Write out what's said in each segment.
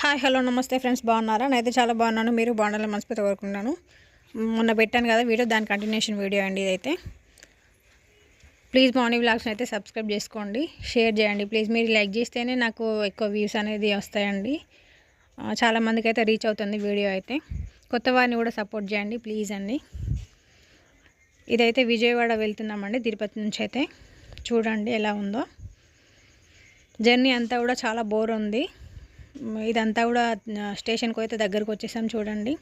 Hi hello నమస్తే friends, బాగున్నారా? నేనైతే చాలా బాగున్నాను. మీరు బాగుండాలని మనస్ఫూర్తిగా కోరుకుంటున్నాను. మొన్న పెట్టాను కదా వీడియో, దాని కంటిన్యూషన్ వీడియో అండి ఇదైతే. ప్లీజ్ మార్నింగ్ వ్లాగ్స్ని అయితే సబ్స్క్రైబ్ చేసుకోండి, షేర్ చేయండి ప్లీజ్. మీరు లైక్ చేస్తేనే నాకు ఎక్కువ వ్యూస్ అనేది వస్తాయండి. చాలామందికి అయితే రీచ్ అవుతుంది వీడియో అయితే. కొత్త వారిని కూడా సపోర్ట్ చేయండి ప్లీజ్ అండి. ఇదైతే విజయవాడ వెళ్తున్నామండి తిరుపతి నుంచి. అయితే చూడండి ఎలా ఉందో. జర్నీ అంతా కూడా చాలా బోర్ ఉంది. ఇదంతా కూడా స్టేషన్కి అయితే దగ్గరకు వచ్చేసాం చూడండి.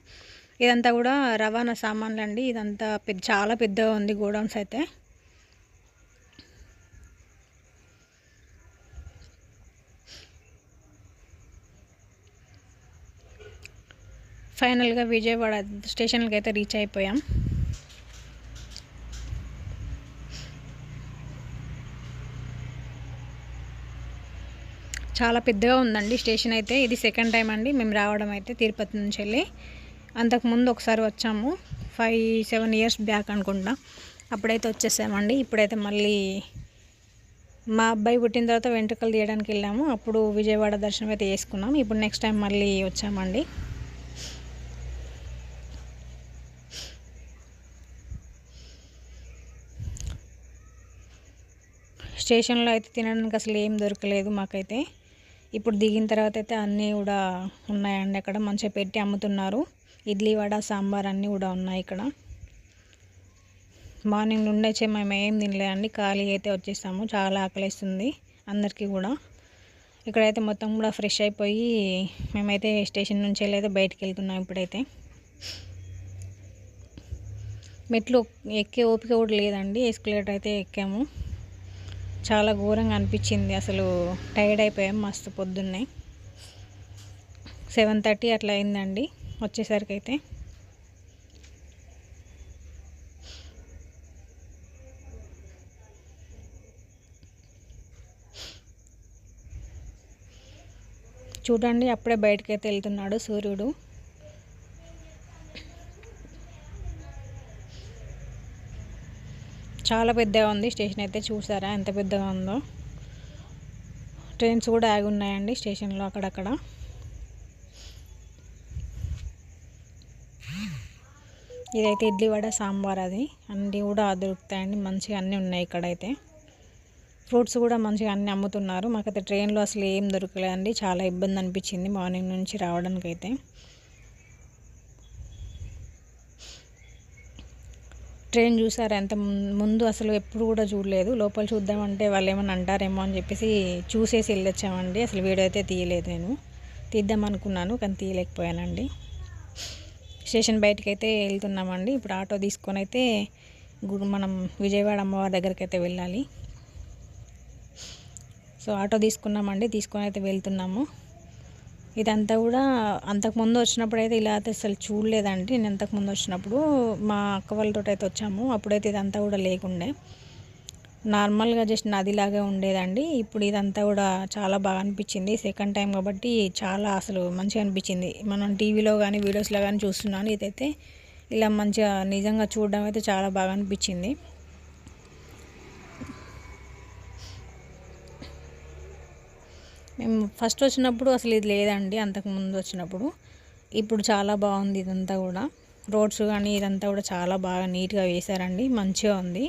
ఇదంతా కూడా రవాణా సామాన్లు అండి. ఇదంతా చాలా పెద్దగా ఉంది గోడౌన్స్ అయితే. ఫైనల్గా విజయవాడ స్టేషన్కి అయితే రీచ్ అయిపోయాం. చాలా పెద్దగా ఉందండి స్టేషన్ అయితే. ఇది సెకండ్ టైం అండి మేము రావడం అయితే తిరుపతి నుంచి వెళ్ళి. అంతకుముందు ఒకసారి వచ్చాము 5-7 ఇయర్స్ బ్యాక్ అనుకుంటా, అప్పుడైతే వచ్చేసామండి. ఇప్పుడైతే మళ్ళీ మా అబ్బాయి పుట్టిన తర్వాత వెంట్రుకలు తీయడానికి వెళ్ళాము, అప్పుడు విజయవాడ దర్శనం అయితే చేసుకున్నాం. ఇప్పుడు నెక్స్ట్ టైం మళ్ళీ వచ్చామండి. స్టేషన్లో అయితే తినడానికి అసలు ఏం దొరకలేదు మాకైతే. ఇప్పుడు దిగిన తర్వాత అయితే అన్నీ కూడా ఉన్నాయండి అక్కడ, మంచిగా పెట్టి అమ్ముతున్నారు. ఇడ్లీ వడ సాంబార్ అన్నీ కూడా ఉన్నాయి ఇక్కడ. మార్నింగ్ నుండి వచ్చే మేము ఏం తినలేదండి, ఖాళీ అయితే వచ్చేసాము. చాలా ఆకలిస్తుంది అందరికీ కూడా. ఇక్కడైతే మొత్తం కూడా ఫ్రెష్ అయిపోయి మేమైతే స్టేషన్ నుంచి వెళ్ళి అయితే బయటికి వెళ్తున్నాం. ఇప్పుడైతే మెట్లు ఎక్కే ఓపిక కూడా లేదండి. ఎస్కలేటర్ అయితే ఎక్కాము. చాలా ఘోరంగా అనిపించింది, అసలు టైర్డ్ అయిపోయాం మస్తు. పొద్దున్నే 7:30 అట్లా అయిందండి వచ్చేసరికి అయితే. చూడండి అప్పుడే బయటకు అయితే వెళ్తున్నాడు సూర్యుడు. చాలా పెద్దగా ఉంది స్టేషన్ అయితే, చూసారా ఎంత పెద్దగా ఉందో. ట్రైన్స్ కూడా ఆగి ఉన్నాయండి స్టేషన్లో అక్కడక్కడ. ఇదైతే ఇడ్లీ వడ సాంబార్, అది అన్నీ కూడా దొరుకుతాయండి మంచిగా, అన్నీ ఉన్నాయి ఇక్కడైతే. ఫ్రూట్స్ కూడా మంచిగా అన్నీ అమ్ముతున్నారు. మాకైతే ట్రైన్లో అసలు ఏం దొరకలేదండి, చాలా ఇబ్బంది అనిపించింది మార్నింగ్ నుంచి రావడానికి అయితే. ట్రైన్ చూసారా ఎంత ముందు, అసలు ఎప్పుడు కూడా చూడలేదు. లోపల చూద్దామంటే వాళ్ళు ఏమన్నా అంటారేమో అని చెప్పేసి చూసేసి వెళ్ళొచ్చామండి. అసలు వీడియో అయితే తీయలేదు, నేను తీద్దాం అనుకున్నాను కానీ తీయలేకపోయానండి. స్టేషన్ బయటకు అయితే వెళ్తున్నామండి. ఇప్పుడు ఆటో తీసుకొని అయితే మనం విజయవాడ అమ్మవారి దగ్గరికి అయితే వెళ్ళాలి. సో ఆటో తీసుకున్నామండి, తీసుకొని అయితే వెళ్తున్నాము. ఇదంతా కూడా అంతకుముందు వచ్చినప్పుడు అయితే ఇలా అయితే అసలు చూడలేదండి. నేను అంతకుముందు వచ్చినప్పుడు మా అక్క వాళ్ళతో అయితే వచ్చాము, అప్పుడైతే ఇదంతా కూడా లేకుండే, నార్మల్గా జస్ట్ నదిలాగే ఉండేదండి. ఇప్పుడు ఇదంతా కూడా చాలా బాగా అనిపించింది. సెకండ్ టైం కాబట్టి చాలా అసలు మంచిగా అనిపించింది. మనం టీవీలో కానీ వీడియోస్లో కానీ చూస్తున్నాను, ఇదైతే ఇలా మంచిగా నిజంగా చూడడం అయితే చాలా బాగా అనిపించింది. మేము ఫస్ట్ వచ్చినప్పుడు అసలు ఇది లేదండి, అంతకుముందు వచ్చినప్పుడు. ఇప్పుడు చాలా బాగుంది ఇదంతా కూడా. రోడ్స్ కానీ ఇదంతా కూడా చాలా బాగా నీట్గా వేశారండి, మంచిగా ఉంది.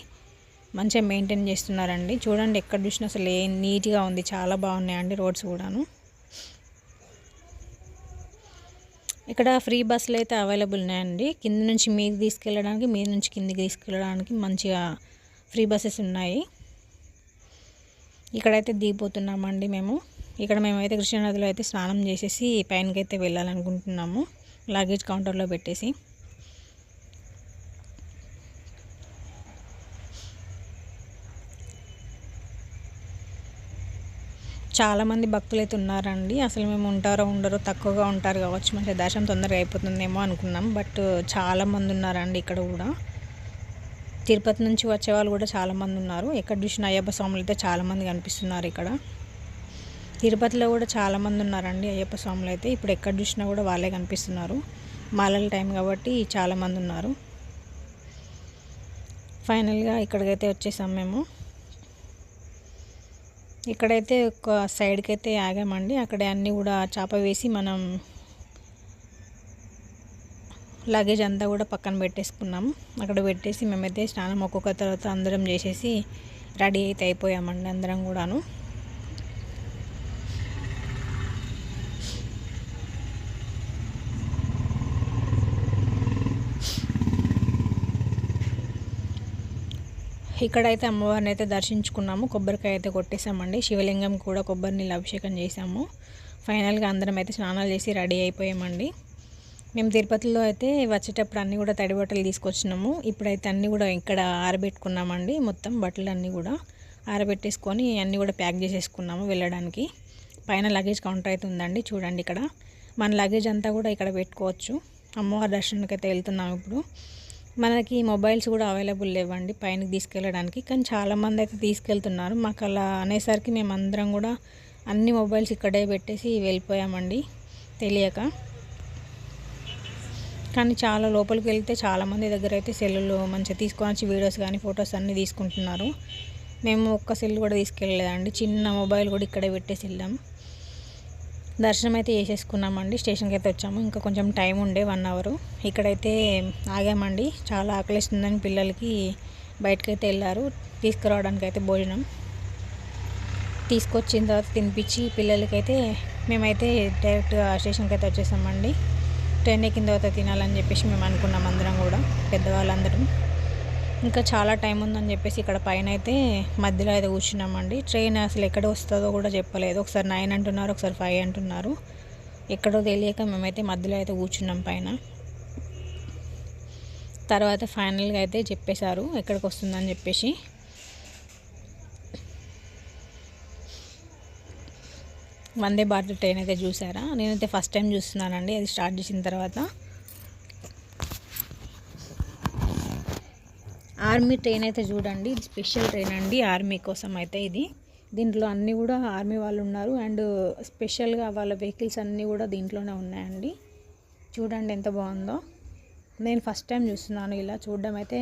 మంచిగా మెయింటైన్ చేస్తున్నారండి. చూడండి ఎక్కడ చూసినా అసలు నీట్గా ఉంది, చాలా బాగున్నాయండి రోడ్స్ కూడాను. ఇక్కడ ఫ్రీ బస్సులు అయితే అవైలబుల్ ఉన్నాయండి. కింద నుంచి మీకు తీసుకెళ్ళడానికి, మీద నుంచి కిందికి తీసుకెళ్ళడానికి మంచిగా ఫ్రీ బస్సెస్ ఉన్నాయి. ఇక్కడైతే దిగిపోతున్నామండి మేము. ఇక్కడ మేమైతే కృష్ణానదిలో అయితే స్నానం చేసేసి పైనకి అయితే వెళ్ళాలనుకుంటున్నాము, లగేజ్ కౌంటర్లో పెట్టేసి. చాలామంది భక్తులు అయితే ఉన్నారండి. అసలు మేము ఉంటారో ఉండరో, తక్కువగా ఉంటారు కావచ్చు, మంచిగా దర్శనం తొందరగా అయిపోతుందేమో అనుకున్నాం. బట్ చాలామంది ఉన్నారండి ఇక్కడ కూడా. తిరుపతి నుంచి వచ్చే వాళ్ళు కూడా చాలామంది ఉన్నారు. ఎక్కడ చూసిన అయ్యప్ప స్వాములు అయితే చాలామంది కనిపిస్తున్నారు ఇక్కడ. తిరుపతిలో కూడా చాలామంది ఉన్నారండి అయ్యప్ప స్వాములు అయితే. ఇప్పుడు ఎక్కడ చూసినా కూడా వాళ్ళే కనిపిస్తున్నారు, మాలల టైం కాబట్టి చాలామంది ఉన్నారు. ఫైనల్గా ఇక్కడికైతే వచ్చేసాం మేము. ఇక్కడైతే ఒక సైడ్కి అయితే ఆగామండి. అక్కడ అన్నీ కూడా చాప వేసి మనం లగేజ్ అంతా కూడా పక్కన పెట్టేసుకున్నాము. అక్కడ పెట్టేసి మేమైతే స్నానం ఒక్కొక్క తర్వాత అందరం చేసేసి రెడీ అయితే అయిపోయామండి అందరం కూడాను. ఇక్కడైతే అమ్మవారిని అయితే దర్శించుకున్నాము. కొబ్బరికాయ అయితే కొట్టేసామండి. శివలింగం కూడా కొబ్బరి నీళ్ళు అభిషేకం చేసాము. ఫైనల్గా అందరం అయితే స్నానాలు చేసి రెడీ అయిపోయామండి. మేము తిరుపతిలో అయితే వచ్చేటప్పుడు అన్నీ కూడా తడి బట్టలు తీసుకొచ్చినాము. ఇప్పుడైతే అన్నీ కూడా ఇక్కడ ఆరబెట్టుకున్నామండి. మొత్తం బట్టలు అన్నీ కూడా ఆరబెట్టేసుకొని అన్నీ కూడా ప్యాక్ చేసేసుకున్నాము వెళ్ళడానికి. పైన లగేజ్ కౌంటర్ అయితే ఉందండి, చూడండి. ఇక్కడ మన లగేజ్ అంతా కూడా ఇక్కడ పెట్టుకోవచ్చు. అమ్మవారి దర్శనానికి అయితే వెళ్తున్నాము ఇప్పుడు. మనకి మొబైల్స్ కూడా అవైలబుల్ లేవండి పైనకి తీసుకెళ్ళడానికి, కానీ చాలామంది అయితే తీసుకెళ్తున్నారు. మాకు అలా అనేసరికి మేము అందరం కూడా అన్ని మొబైల్స్ ఇక్కడే పెట్టేసి వెళ్ళిపోయామండి తెలియక. కానీ చాలా లోపలికి వెళ్తే చాలామంది దగ్గర అయితే సెల్లులు మంచిగా తీసుకొని వచ్చి వీడియోస్ కానీ ఫొటోస్ అన్నీ తీసుకుంటున్నారు. మేము ఒక్క సెల్ కూడా తీసుకెళ్ళలేదండి, చిన్న మొబైల్ కూడా ఇక్కడే పెట్టేసి వెళ్ళాం. దర్శనం అయితే చేసేసుకున్నామండి. స్టేషన్కి అయితే వచ్చాము. ఇంకా కొంచెం టైం ఉండే 1 అవర్. ఇక్కడైతే ఆగామండి. చాలా ఆకలిస్తుందని పిల్లలకి బయటకైతే వెళ్ళారు. తీసుకురావడానికి అయితే భోజనం తీసుకొచ్చిన తర్వాత తినిపించి పిల్లలకైతే మేమైతే డైరెక్ట్గా స్టేషన్కి అయితే వచ్చేసామండి. ట్రైన్ ఎక్కిన తర్వాత తినాలని చెప్పేసి మేము అనుకున్నాం అందరం కూడా, పెద్దవాళ్ళందరం. ఇంకా చాలా టైం ఉందని చెప్పేసి ఇక్కడ పైన అయితే మధ్యలో అయితే కూర్చున్నామండి. ట్రైన్ అసలు ఎక్కడ వస్తుందో కూడా చెప్పలేదు. ఒకసారి 9 అంటున్నారు, ఒకసారి 5 అంటున్నారు. ఎక్కడో తెలియక మేమైతే మధ్యలో అయితే కూర్చున్నాం పైన. తర్వాత ఫైనల్గా అయితే చెప్పేశారు ఎక్కడికి వస్తుందని చెప్పేసి. వందే భారత్ ట్రైన్ అయితే చూసారా? నేనైతే ఫస్ట్ టైం చూస్తున్నానండి అది స్టార్ట్ చేసిన తర్వాత. ఆర్మీ ట్రైన్ అయితే చూడండి, ఇది స్పెషల్ ట్రైన్ అండి ఆర్మీ కోసం అయితే ఇది. దీంట్లో అన్నీ కూడా ఆర్మీ వాళ్ళు ఉన్నారు. అండ్ స్పెషల్గా వాళ్ళ వెహికల్స్ అన్నీ కూడా దీంట్లోనే ఉన్నాయండి. చూడండి ఎంత బాగుందో. నేను ఫస్ట్ టైం చూస్తున్నాను, ఇలా చూడడం అయితే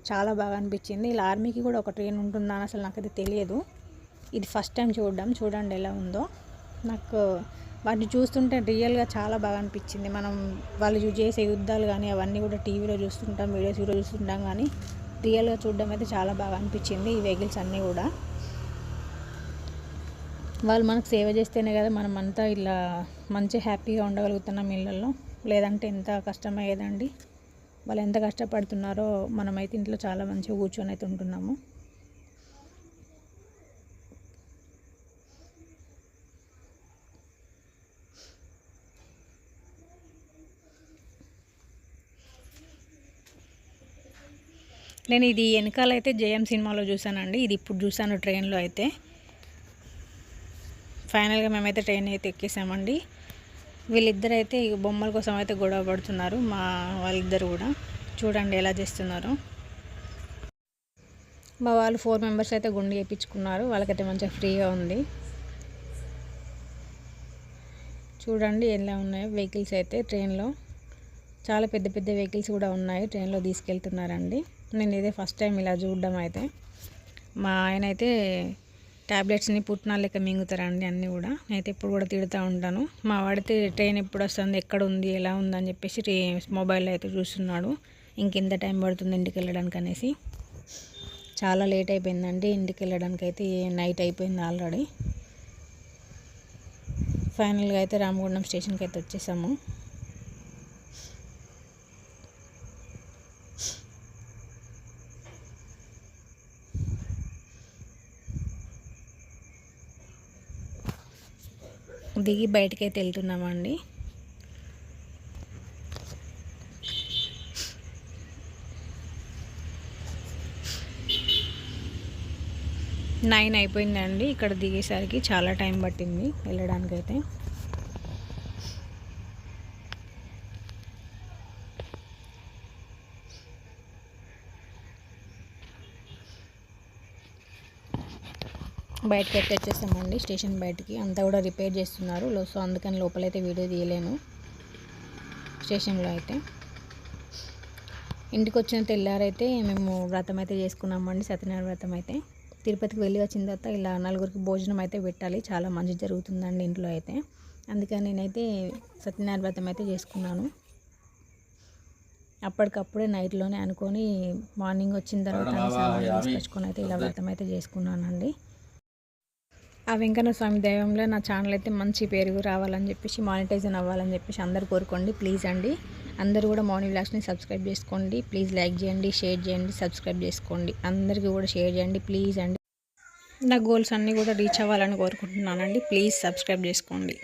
చాలా బాగా అనిపించింది. ఇలా ఆర్మీకి కూడా ఒక ట్రైన్ ఉంటుందని అసలు నాకైతే తెలియదు. ఇది ఫస్ట్ టైం చూడడం. చూడండి ఎలా ఉందో. నాకు వాటిని చూస్తుంటే రియల్గా చాలా బాగా అనిపించింది. మనం వాళ్ళు చేసే యుద్ధాలు కానీ అవన్నీ కూడా టీవీలో చూస్తుంటాం, వీడియోస్ కూడా చూస్తుంటాం, కానీ రియల్గా చూడడం అయితే చాలా బాగా అనిపించింది. ఈ వెహికల్స్ అన్నీ కూడా వాళ్ళు మనకు సేవ చేస్తేనే కదా మనం అంతా ఇలా మంచి హ్యాపీగా ఉండగలుగుతున్నాం ఇళ్ళల్లో. లేదంటే ఎంత కష్టమయ్యేదండి. వాళ్ళు ఎంత కష్టపడుతున్నారో మనమైతే ఇంట్లో చాలా మంచిగా కూర్చొని అయితే ఉంటున్నాము. నేను ఇది వెనకాలైతే జయం సినిమాలో చూసానండి, ఇది ఇప్పుడు చూసాను ట్రైన్లో అయితే. ఫైనల్గా మేమైతే ట్రైన్ అయితే ఎక్కేసామండి. వీళ్ళిద్దరు అయితే బొమ్మల కోసం అయితే గొడవ పడుతున్నారు, మా వాళ్ళిద్దరు కూడా. చూడండి ఎలా చేస్తున్నారు. మా వాళ్ళు 4 మెంబర్స్ అయితే గుండు వేయించుకున్నారు. వాళ్ళకైతే మంచిగా ఫ్రీగా ఉంది. చూడండి ఎలా ఉన్నాయో వెహికల్స్ అయితే ట్రైన్లో. చాలా పెద్ద పెద్ద వెహికల్స్ కూడా ఉన్నాయి, ట్రైన్లో తీసుకెళ్తున్నారండి. నేను ఇదే ఫస్ట్ టైం ఇలా చూడడం అయితే. మా ఆయన అయితే ట్యాబ్లెట్స్ని పుట్నాలు లెక్క మింగుతారండి అన్నీ కూడా. నేనైతే ఇప్పుడు కూడా తిడుతూ ఉంటాను. మా వాడితే ట్రైన్ ఎప్పుడు వస్తుంది, ఎక్కడ ఉంది, ఎలా ఉందని చెప్పేసి మొబైల్లో అయితే చూస్తున్నాడు. ఇంకెంత టైం పడుతుంది ఇంటికి వెళ్ళడానికి అనేసి. చాలా లేట్ అయిపోయిందండి ఇంటికి వెళ్ళడానికి అయితే. నైట్ అయిపోయింది ఆల్రెడీ. ఫైనల్గా అయితే రామగుండం స్టేషన్కి అయితే వచ్చేసాము. దిగి బయటకి అయితే వెళ్తున్నామండి. నైన్ అయిపోయిందండి ఇక్కడ దిగేసరికి. చాలా టైం పట్టింది వెళ్ళడానికైతే. బయటకి అయితే వచ్చేసామండి స్టేషన్ బయటికి. అంతా కూడా రిపేర్ చేస్తున్నారు, సో అందుకని లోపలైతే వీడియో తీయలేను స్టేషన్లో అయితే. ఇంటికి వచ్చిన తెల్లారైతే మేము వ్రతం అయితే చేసుకున్నామండి, సత్యనారాయణ వ్రతం అయితే. తిరుపతికి వెళ్ళి వచ్చిన తర్వాత ఇలా నలుగురికి భోజనం అయితే పెట్టాలి, చాలా మంచి జరుగుతుందండి ఇంట్లో అయితే. అందుకని నేనైతే సత్యనారాయణ వ్రతం అయితే చేసుకున్నాను. అప్పటికప్పుడే నైట్లోనే అనుకొని మార్నింగ్ వచ్చిన తర్వాత సామాన్లు తీసుకొచ్చుకొని అయితే ఇలా వ్రతం అయితే చేసుకున్నానండి. ఆ వెంకన్న స్వామి దైవంలో నా ఛానల్ అయితే మంచి పేరు రావాలని చెప్పేసి, మానిటైజన్ అవ్వాలని చెప్పేసి అందరు కోరుకోండి ప్లీజ్ అండి. అందరూ కూడా మార్నింగ్ వ్లాగ్స్ని సబ్స్క్రైబ్ చేసుకోండి ప్లీజ్. లైక్ చేయండి, షేర్ చేయండి, సబ్స్క్రైబ్ చేసుకోండి. అందరికీ కూడా షేర్ చేయండి ప్లీజ్ అండి. నా గోల్స్ అన్నీ కూడా రీచ్ అవ్వాలని కోరుకుంటున్నానండి. ప్లీజ్ సబ్స్క్రైబ్ చేసుకోండి.